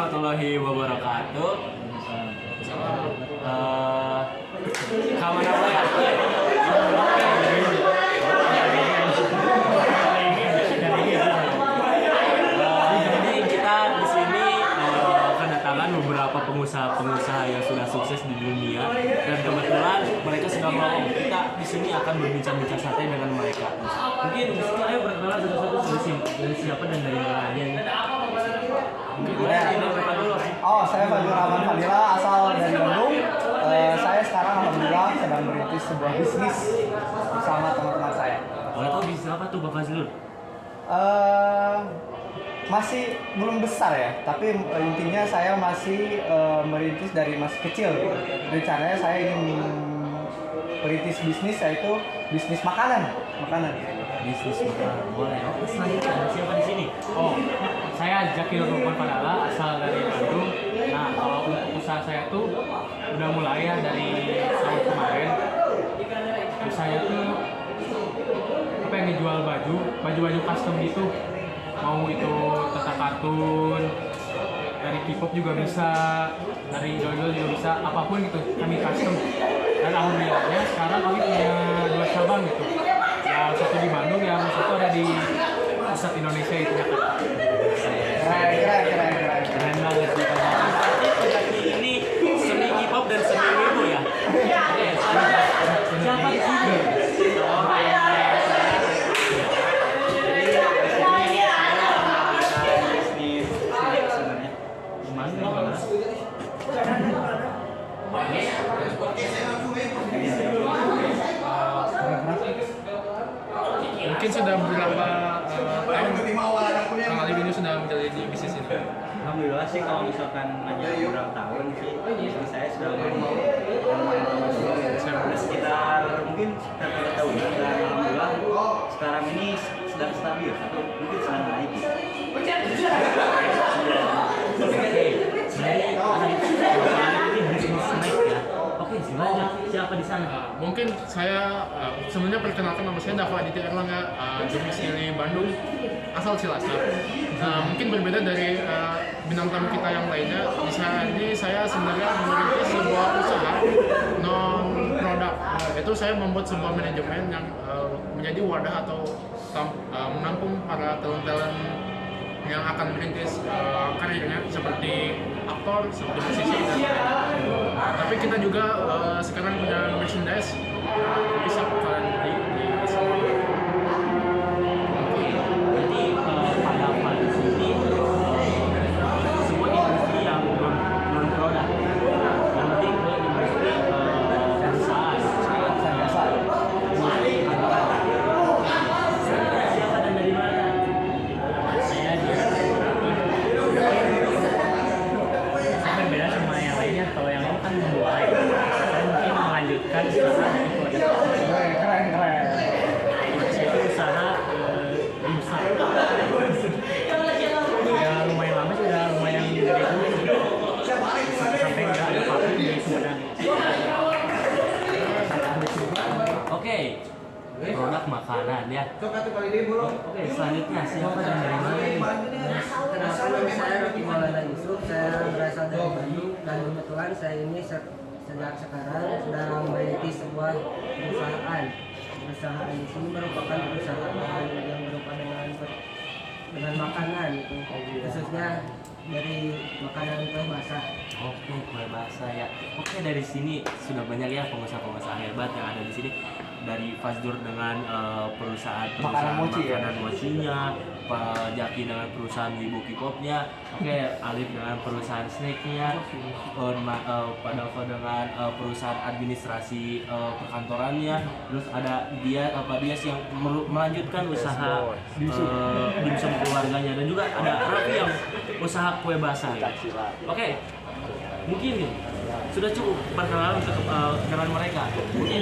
warahmatullahi wabarakatuh. Kawan apa ya? Jadi kita di sini kedatangan beberapa pengusaha-pengusaha yang sudah sukses di dunia dan kebetulan mereka sudah mau kita di sini akan berbincang-bincang santai dengan mereka. Mungkin di sini ayo perkenalan satu-satu dari siapa dan dari mana aja nih. Oh, saya Fajrul Rahman Fadila, asal dari Bandung. Saya sekarang alhamdulillah sedang merintis sebuah bisnis bersama teman-teman saya. Boleh tahu bisnis apa tuh Bapak Fazlur? Masih belum besar ya, tapi intinya saya masih merintis dari masih kecil. Rencananya saya ingin merintis bisnis, yaitu bisnis makanan. Bisnis makanan. Boleh. Oke, selanjutnya ada siapa di sini? Oh, saya Jakil Rukman Padala, asal dari Bandung. Nah, kalau untuk usaha saya tuh udah mulai ya dari tahun kemarin. Saya tuh apa yang dijual baju custom gitu. Mau itu tata kartun, dari K-pop juga bisa, dari idol juga bisa, apapun gitu kami custom. Dan alhamdulillahnya sekarang kami punya 2 cabang gitu. Yang satu di Bandung, yang satu ada di pusat Indonesia itu ya kan. Keren banget nih Pak Jaki. Berarti Pak Jaki ini seni K-pop dan seni Weibo ya? Oke, siapa di sini? Mungkin sudah beberapa tahun Kang Ali ini sudah menjalani bisnis ini. Alhamdulillah sih kalau misalkan aja beberapa tahun sih, jadi saya sudah main sudah sekitar mungkin sekitar 3 tahun dan alhamdulillah sekarang ini sedang stabil atau mungkin sedang naik. Oke, jadi ini bisnis naik ya. Oke, silakan. Siapa di sana? Mungkin saya sebenarnya perkenalkan nama saya Dava Aditya Erlangga, domisili Bandung, asal Cilacap. Nah, mungkin berbeda dari bintang tamu kita yang lainnya. Di saat ini saya sebenarnya merintis sebuah usaha non produk. Itu saya membuat sebuah manajemen yang menjadi wadah atau menampung para talent-talent yang akan merintis karirnya seperti aktor, seperti musisi dan lain-lain. Tapi kita juga sekarang punya merchandise, bisa kalian beli di semua. Jadi pada di sini semua industri yang non produk, yang penting ke industri perusahaan. Siapa dan dari mana? Saya dia. Saya berbeda sama yang lainnya. Kalau yang lain kan memulai, saya mungkin melanjutkan usaha dari produk. Keren. Saya itu usaha dimsum. Ya lumayan lama sih, udah lumayan gede juga sih. Sampai nggak ada pabrik di Sumedang. Oke, produk makanan ya. Oke, selanjutnya siapa dan dari mana nih? Kenalkan saya Rocky Maulana Yusuf, saya berasal dari Bandung dan kebetulan saya ini sejak sekarang sedang merintis sebuah perusahaan. Perusahaan di sini merupakan perusahaan yang berupa dengan makanan gitu, khususnya dari makanan kue basah. Oke, kue basah ya. Oke, dari sini sudah banyak ya pengusaha-pengusaha hebat yang ada di sini. Dari Fazdur dengan perusahaan makanan mochinya, Pak Jaki dengan perusahaan Wibu K-popnya, oke, Alif dengan perusahaan snacknya, Pak Dava dengan perusahaan administrasi perkantorannya, terus ada dia yang melanjutkan usaha dimsum keluarganya, dan juga ada Raffi yang usaha kue basah. Oke, mungkin nih sudah cukup perkenalan untuk kenalan mereka. Mungkin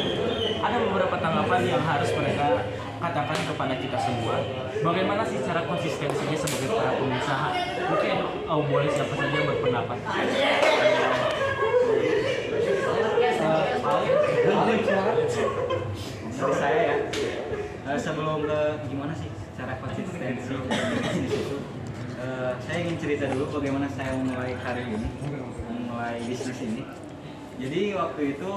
ada beberapa tanggapan yang harus mereka katakan kepada kita semua. Bagaimana sih cara konsistensinya sebagai para pengusaha? Mungkin boleh siapa saja berpendapat. Dari saya ya, sebelum ke gimana sih cara konsistensi bisnis itu, Saya ingin cerita dulu bagaimana saya memulai karir ini, memulai bisnis ini. Jadi waktu itu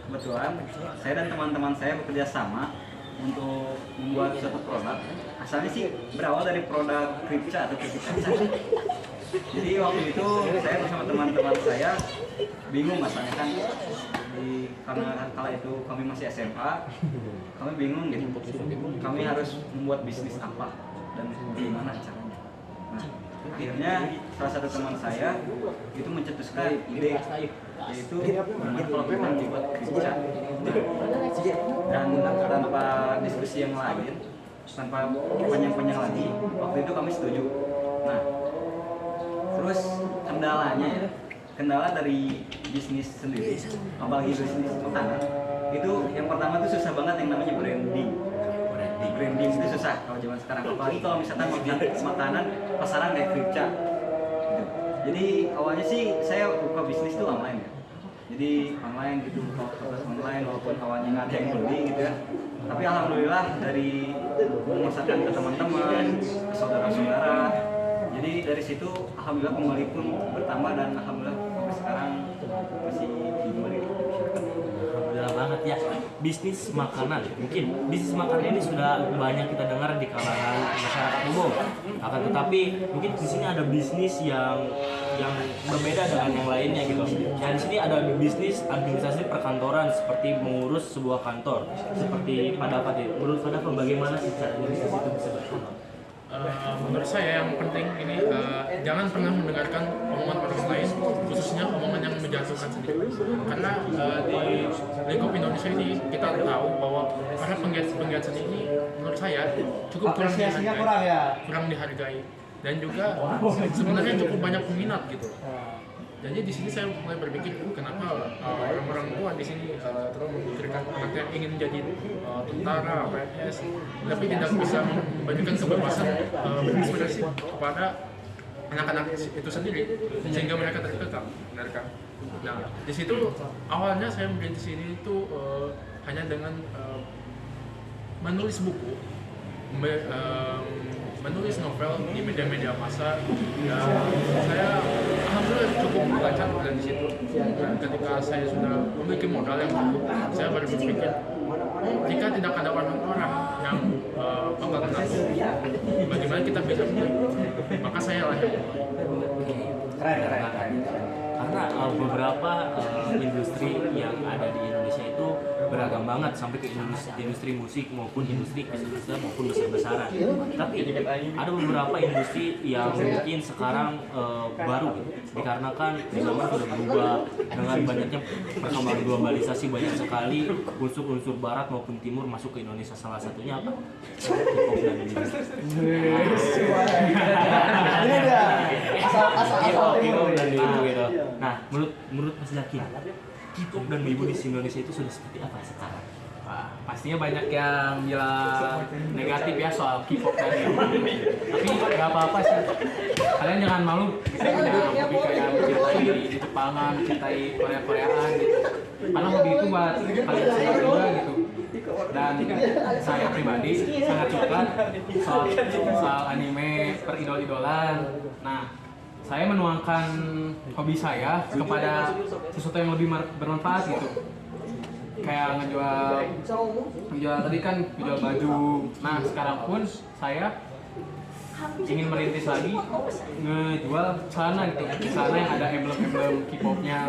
kebetulan saya dan teman-teman saya bekerja sama untuk membuat suatu produk. Asalnya sih berawal dari produk kripca atau keripik kaca. Jadi waktu itu saya bersama teman-teman saya bingung masalahnya kan, karena kala itu kami masih SMA, kami bingung gitu. Kami harus membuat bisnis apa dan gimana caranya. Nah, akhirnya salah satu teman saya itu mencetuskan ide, yaitu gimana kalau kita membuat kripca. Dan tanpa diskusi yang lain, tanpa panjang-panjang lagi, waktu itu kami setuju. Nah, terus kendala dari bisnis sendiri, apalagi bisnis makanan, itu yang pertama tuh susah banget yang namanya branding itu susah kalau zaman sekarang, apalagi kalau misalkan makanan pasaran kayak kripca gitu. Jadi awalnya sih saya buka bisnis tuh online ya, jadi online gitu, buka online walaupun awalnya nggak ada yang beli gitu ya, tapi alhamdulillah dari memasarkan ke teman-teman, ke saudara-saudara, jadi dari situ alhamdulillah pembeli pun bertambah dan alhamdulillah sampai sekarang masih dibeli. Alhamdulillah banget ya. Bisnis makanan, mungkin bisnis makanan ini sudah banyak kita dengar di kalangan masyarakat umum. Akan tetapi mungkin di sini ada bisnis yang berbeda dengan yang lainnya gitu. Dan di sini ada bisnis administrasi perkantoran seperti mengurus sebuah kantor. Seperti Pak Dapat ya. Menurut Pak Dapat bagaimana sih cara bisnis itu bisa berkembang? Menurut saya yang penting ini jangan pernah mendengarkan omongan orang lain, khususnya omongan yang menjatuhkan sendiri. Karena di lingkup Indonesia ini kita tahu bahwa para penggiat seni ini menurut saya cukup kurang dihargai dan juga sebenarnya cukup banyak peminat gitu. Jadi di sini saya mulai berpikir kenapa orang-orang tua di sini terus memikirkan anaknya ingin jadi tentara, PNS, tapi tidak bisa memberikan kebebasan berekspresi kepada anak-anak itu sendiri sehingga mereka terkekang. Nah, di situ awalnya saya merintis ini itu hanya dengan menulis buku, menulis novel di media-media massa. Ya, saya alhamdulillah cukup lancar di situ. Dan ketika saya sudah memiliki modal yang cukup, saya baru berpikir jika tidak ada orang-orang yang mengenal bagaimana kita bisa mulai, maka saya lah yang mulai. Keren. Karena beberapa industri yang ada di Indonesia itu beragam banget, sampai ke industri musik maupun industri kecil-kecil maupun besar-besaran. Tapi ada beberapa industri yang mungkin sekarang baru gitu. Dikarenakan zaman sudah berubah dengan banyaknya perkembangan globalisasi, banyak sekali unsur-unsur barat maupun timur masuk ke Indonesia. Salah satunya apa? Hip-hop dan Ini dia asal timur dan wibu gitu. Nah, menurut Mas Zaki, K-pop dan wibu di Indonesia itu sudah seperti apa sekarang? Wah, pastinya banyak yang bilang negatif ya soal K-pop dan wibu. Tapi nggak apa-apa sih. Kalian jangan malu. Kita punya hobi kayak mencintai di Jepangan, mencintai Korea-Koreaan gitu. Karena hobi itu buat kalian semua juga gitu. Dan saya pribadi sangat suka soal anime peridol-idolan. Nah, saya menuangkan hobi saya kepada sesuatu yang lebih bermanfaat gitu. Kayak ngejual tadi kan ngejual baju. Nah, sekarang pun saya ingin merintis lagi ngejual celana gitu. Celana yang ada emblem-emblem K-popnya.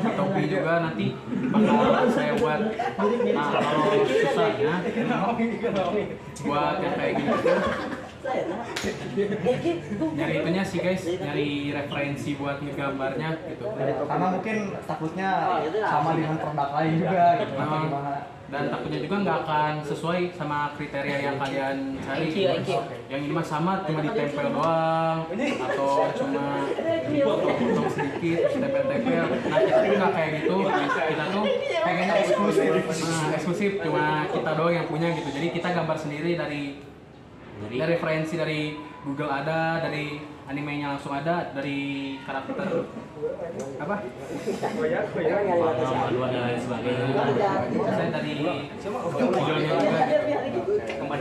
Topi juga nanti bakal saya buat. Nah, kalau susahnya buat yang kayak gitu nyari itunya sih guys, nyari referensi buat ngegambarnya gitu. Karena mungkin takutnya sama dengan produk lain juga gitu. Dan takutnya juga nggak akan sesuai sama kriteria yang kalian cari. Yang ini mah sama cuma ditempel doang atau cuma potong sedikit terus tempel-tempel. Nah, kita tuh nggak kayak gitu. Kita tuh pengennya eksklusif. Nah, eksklusif cuma kita doang yang punya gitu. Jadi kita gambar sendiri dari referensi dari Google ada, dari animenya langsung ada dari karakter apa? Dua dan lain sebagainya. Saya dari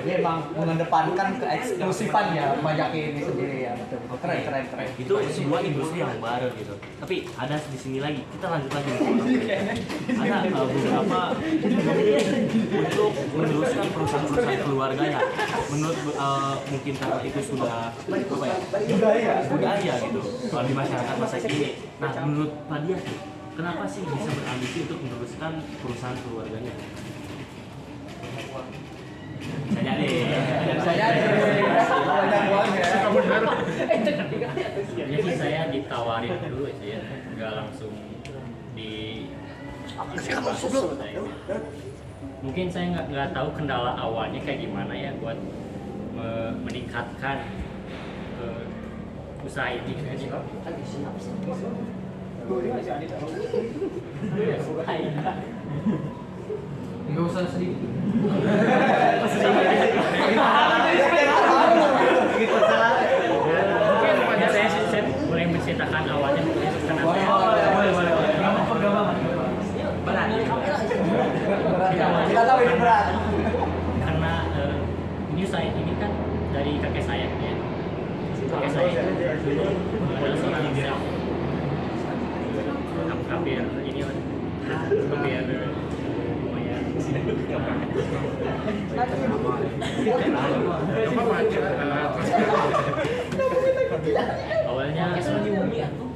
Ini emang mengedepankan keeksklusifan ya pajak ini sendiri ya. Betul. Keren. Itu sebuah industri yang baru gitu. Tapi ada di sini lagi, kita lanjut lagi. Ada beberapa untuk meneruskan perusahaan-perusahaan keluarganya. Menurut mungkin karena itu sudah apa ya? Budaya gitu kalau di masyarakat masa kini. Nah, menurut Pak Dias, kenapa sih bisa berambisi untuk meneruskan perusahaan keluarganya? Saya jadi. Banyak uang ya. Jadi saya ditawarin dulu saya nggak langsung di mungkin saya nggak tahu kendala awalnya kayak gimana ya buat meningkatkan usaha ini. nggak usah sedikit. Mungkin ya, saya boleh menceritakan awalnya kenapa Berat. Kita tahu ini berat. karena ini usaha ini kan dari kakek saya ya. Kakek saya itu dulu adalah seorang chef. Hampir ini hampir lumayan. Awalnya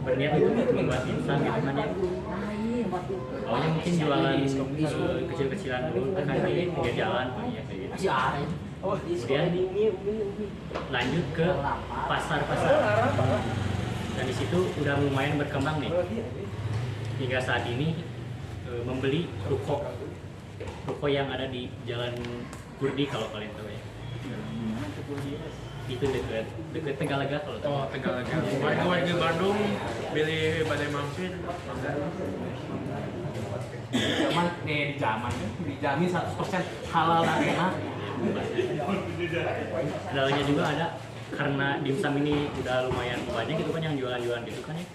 berniat untuk membuat instan gitu kan ya. Awalnya mungkin jualan kecil-kecilan dulu kan di pinggir jalan ya kayak gitu. Kemudian lanjut ke pasar-pasar. Dan di situ udah lumayan berkembang nih. Hingga saat ini membeli ruko yang ada di Jalan Kurdi kalau kalian tahu ya. Itu dekat Tegalega kalau tahu. Oh, Tegalega. Warga Bandung pilih badai mampir. Dijamin 100% halal dan enak. Kendalanya juga ada karena dimsum ini udah lumayan banyak gitu kan yang jualan-jualan gitu kan ya.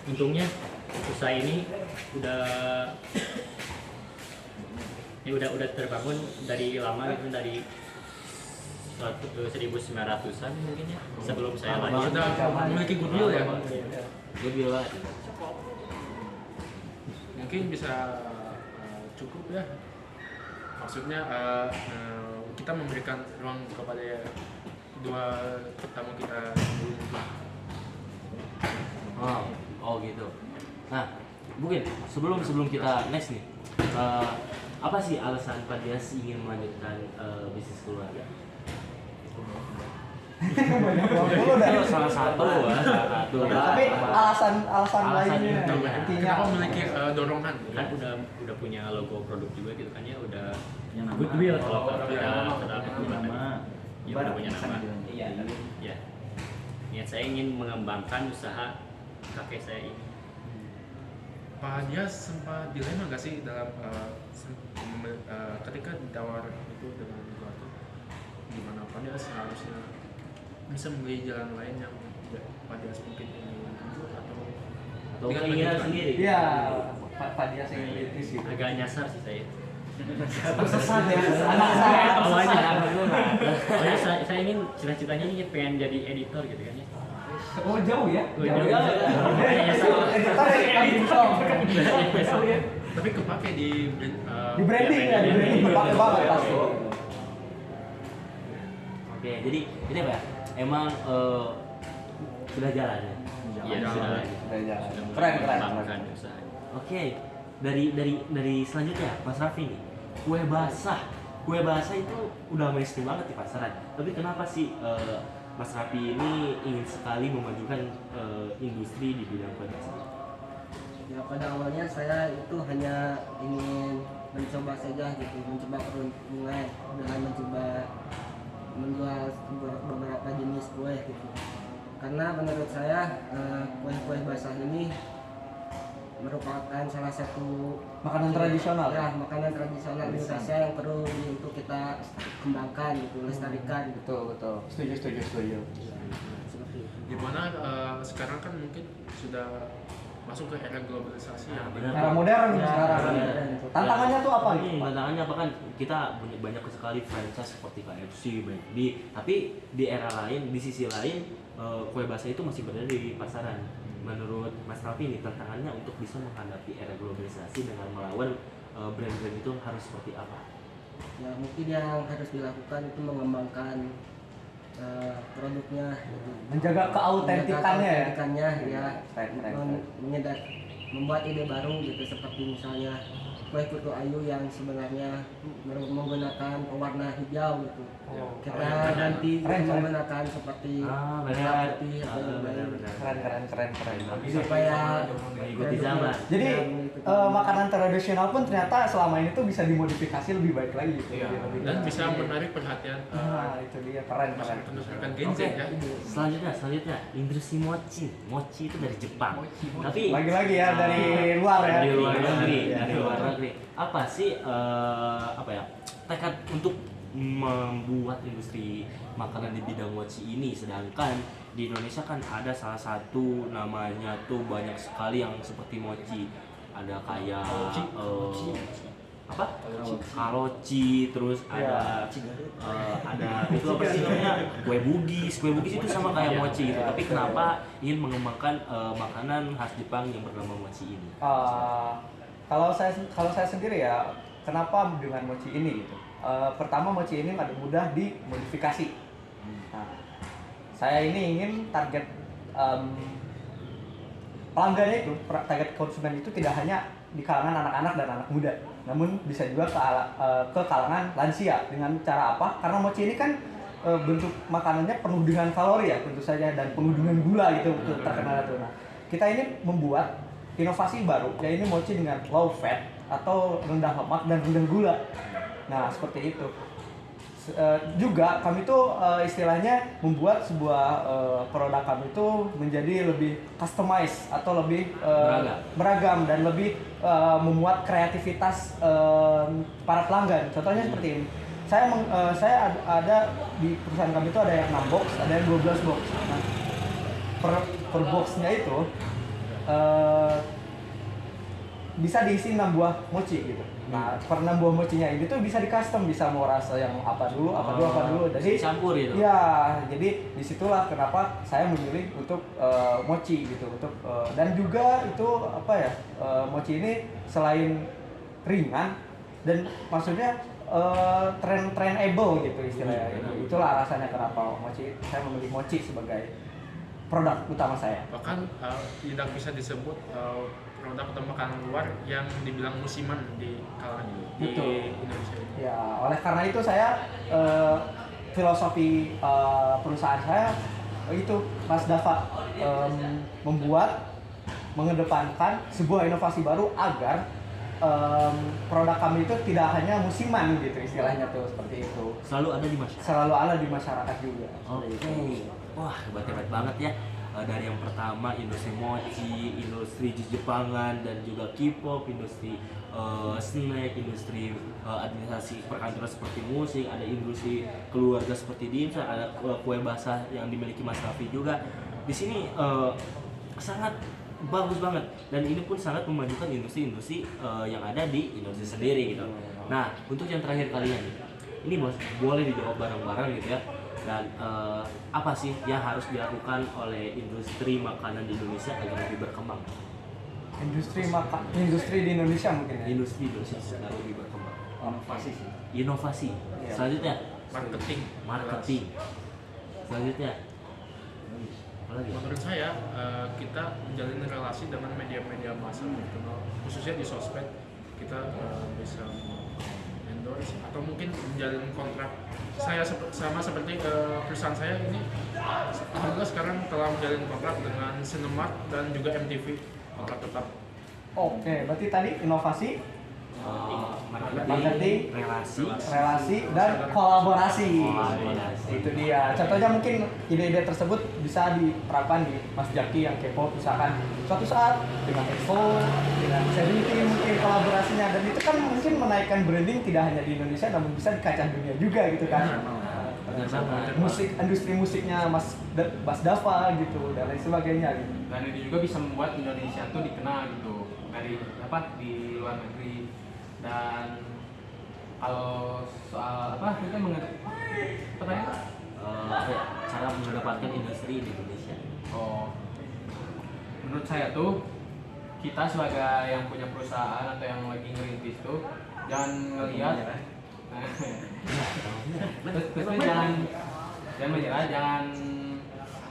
Untungnya usaha ini udah terbangun dari lama gitu, dari 1900-an mungkin ya, sebelum saya lanjut. Sudah memiliki goodwill ya. Goodwill lah. Mungkin bisa cukup ya. Maksudnya kita memberikan ruang kepada dua tamu kita dulu. Oh gitu. Nah, mungkin sebelum kita next nih, apa sih alasan Pak Dias ingin melanjutkan bisnis keluarga? Salah satu. Tapi alasan lainnya Kenapa intinya memiliki dorongan? Kan udah punya logo produk juga gitu kan ya, udah goodwill kalau kita nama ya udah punya nama. Ya. Niat saya ingin mengembangkan usaha kakek saya ini. Pak Dias sempat dilema nggak sih dalam ketika ditawar itu dengan keluarga, gimana Pak Dias seharusnya bisa memilih jalan lain yang Pak Dias mungkin ingin tempuh atau dengan keinginan lanjutkan? sendiri? Iya, Pak Dias yang kritis gitu. Agak nyasar sih saya. Tersesat ya. Anak saya tersesat. Soalnya saya ingin cita-citanya ingin pengen jadi editor gitu kan ya. Oh jauh ya? Tapi kepake di Di branding ya, di branding berpakai banget pasti. Oke, jadi ini apa ya? Emang sudah jalan ya? Iya, sudah. Keren. Mengembangkan usaha. Oke, dari selanjutnya Mas Raffi nih, kue basah itu udah mainstream banget di pasaran. Tapi kenapa sih Mas Raffi ini ingin sekali memajukan industri di bidang kue basah? Ya pada awalnya saya itu hanya ingin mencoba saja gitu, mencoba peruntungan dengan mencoba menjual beberapa jenis kue gitu. Karena menurut saya kue-kue basah ini merupakan salah satu Makanan tradisional. Ya, makanan tradisional Indonesia yang perlu untuk kita kembangkan gitu, lestarikan. Betul. Setuju. Dimana sekarang kan mungkin sudah masuk ke era globalisasi ya. Era modern sekarang. Tantangannya tuh apa nih? Tantangannya apa kan kita punya banyak sekali franchise seperti KFC, McD, tapi di era lain, di sisi lain kue basah itu masih berada di pasaran. Menurut Mas Raffi ini tantangannya untuk bisa menghadapi era globalisasi dengan melawan brand-brand itu harus seperti apa? Ya mungkin yang harus dilakukan itu mengembangkan produknya, Menjaga keautentikannya ya. keautentikannya, ya, Keren. membuat ide baru gitu, seperti misalnya kue kutu ayu yang sebenarnya menggunakan pewarna hijau gitu. Oh, Kita ganti keren. menggunakan seperti benar. putih atau Benar. Keren. supaya Mengikuti zaman. Jadi makanan tradisional pun ternyata selama ini tuh bisa dimodifikasi lebih baik lagi gitu. Iya. Lebih Dan baik. bisa menarik perhatian Nah, itu dia keren. masyarakat Gen Z Oke, ya. selanjutnya industri mochi. Mochi itu dari Jepang. Tapi Lagi-lagi ya dari luar ya. Dari luar negeri, Iya. dari luar negeri. Apa sih tekad untuk membuat industri makanan di bidang mochi ini, sedangkan di Indonesia kan ada salah satu namanya tuh banyak sekali yang seperti mochi. Ada kayak karoci, terus ada itu apa sih namanya, kue bugis itu sama kayak mochi gitu. Tapi kenapa ingin mengembangkan makanan khas Jepang yang bernama mochi ini? Kalau saya sendiri ya, kenapa dengan mochi ini gitu? Pertama, mochi ini mudah dimodifikasi. Nah, saya ini ingin target pelanggannya itu, target konsumen itu tidak hanya di kalangan anak-anak dan anak muda, namun bisa juga ke kalangan lansia. Dengan cara apa? Karena mochi ini kan bentuk makanannya penuh dengan kalori ya tentu saja, dan penuh dengan gula gitu, terkenal itu. Nah, kita ini membuat inovasi baru, yaitu mochi dengan low fat atau rendah lemak dan rendah gula. Nah, seperti itu. Juga kami tuh istilahnya membuat sebuah produk kami itu menjadi lebih customize atau lebih beragam dan lebih memuat kreativitas para pelanggan. Contohnya seperti ini. Saya ada di perusahaan kami itu ada yang 6 box, ada yang 12 box. Nah, per boxnya itu bisa diisi 6 buah mochi gitu. Nah, per 6 buah mochinya ini tuh bisa di custom, bisa mau rasa yang apa dulu. Jadi campur itu. Ya, jadi disitulah kenapa saya memilih untuk mochi gitu, dan juga itu mochi ini selain ringan dan maksudnya trainable gitu istilahnya. Itulah alasannya kenapa saya memilih mochi sebagai produk utama saya. Bahkan tidak bisa disebut produk atau makanan luar yang dibilang musiman di kalangan di Indonesia ini. Ya, oleh karena itu saya filosofi perusahaan saya itu Mas Dava mengedepankan sebuah inovasi baru agar produk kami itu tidak hanya musiman gitu istilahnya tuh, seperti itu. Selalu ada di masyarakat juga. Oke. Wah, hebat banget ya. Dari yang pertama industri mochi, industri Jepangan, dan juga K-pop, industri snack, industri administrasi perkantoran seperti musik, ada industri keluarga seperti dimsum, ada kue basah yang dimiliki Mas Raffi juga. Di sini sangat bagus banget, dan ini pun sangat memajukan industri-industri yang ada di Indonesia sendiri gitu. Nah, untuk yang terakhir kalian ini bos, boleh dijawab bareng-bareng gitu ya. Dan apa sih yang harus dilakukan oleh industri makanan di Indonesia agar lebih berkembang? Industri di Indonesia mungkin ya. Industri Indonesia agar lebih berkembang. Inovasi. Iya. Selanjutnya Marketing. Selanjutnya apa lagi? Menurut saya kita menjalin relasi dengan media-media massa nasional, khususnya di sosmed. Kita bisa endorse atau mungkin menjalin kontrak. Saya sama seperti perusahaan saya ini, alhamdulillah sekarang telah menjalin kontrak dengan Cinemark dan juga MTV, kontrak tetap. Oke, berarti tadi inovasi, marketing, relasi dan kolaborasi. Itu dia. Contohnya mungkin ide-ide tersebut bisa diterapkan di Mas Jaki yang K-pop, misalkan suatu saat dengan EXO, dengan Seventeen mungkin kolaborasinya, dan itu kan mungkin menaikkan branding tidak hanya di Indonesia namun bisa di kancah dunia juga gitu kan. Benar banget. musik, industri musiknya Mas Dava gitu dan lain sebagainya gitu. Dan ini juga bisa membuat Indonesia tuh dikenal gitu dari di luar negeri. Dan kalau soal kita pertanyaan Cara mendapatkan industri di Indonesia. Menurut saya tuh kita sebagai yang punya perusahaan atau yang lagi ngerintis tuh jangan ngelihat terus jangan menyerah, jangan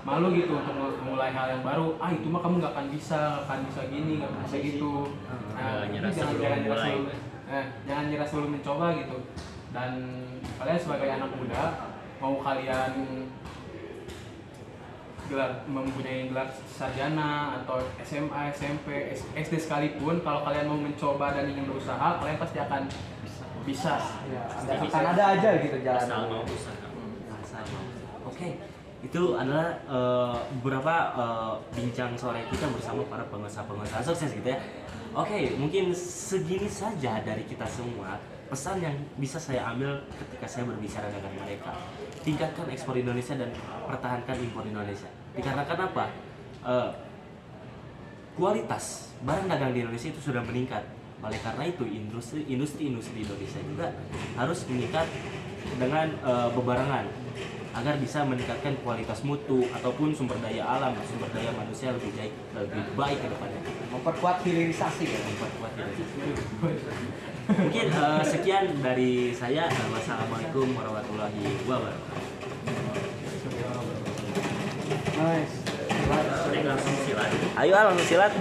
malu gitu untuk memulai hal yang baru. Itu mah kamu nggak akan bisa gini, nggak bisa gitu. Jangan nyerah sebelum mencoba gitu. Dan kalian sebagai anak muda, mau kalian mempunyai gelar sarjana atau SMA, SMP, SD sekalipun, kalau kalian mau mencoba dan ingin berusaha, kalian pasti akan bisa. Ya, akan ada aja gitu jalan. Asal mau usaha. Oke, itu adalah beberapa bincang sore kita bersama para pengusaha-pengusaha sukses gitu ya. Oke, mungkin segini saja dari kita semua. Pesan yang bisa saya ambil ketika saya berbicara dengan mereka, tingkatkan ekspor Indonesia dan pertahankan impor Indonesia. Dikarenakan apa? Kualitas barang dagang di Indonesia itu sudah meningkat. Oleh karena itu industri Indonesia juga harus meningkat dengan bebarengan agar bisa meningkatkan kualitas mutu ataupun sumber daya alam, sumber daya manusia lebih baik ke depannya. Memperkuat hilirisasi ya. Memperkuat hilirisasi. Mungkin sekian dari saya. Wassalamualaikum warahmatullahi wabarakatuh. Nice. Langsung silat. Ayo langsung silat.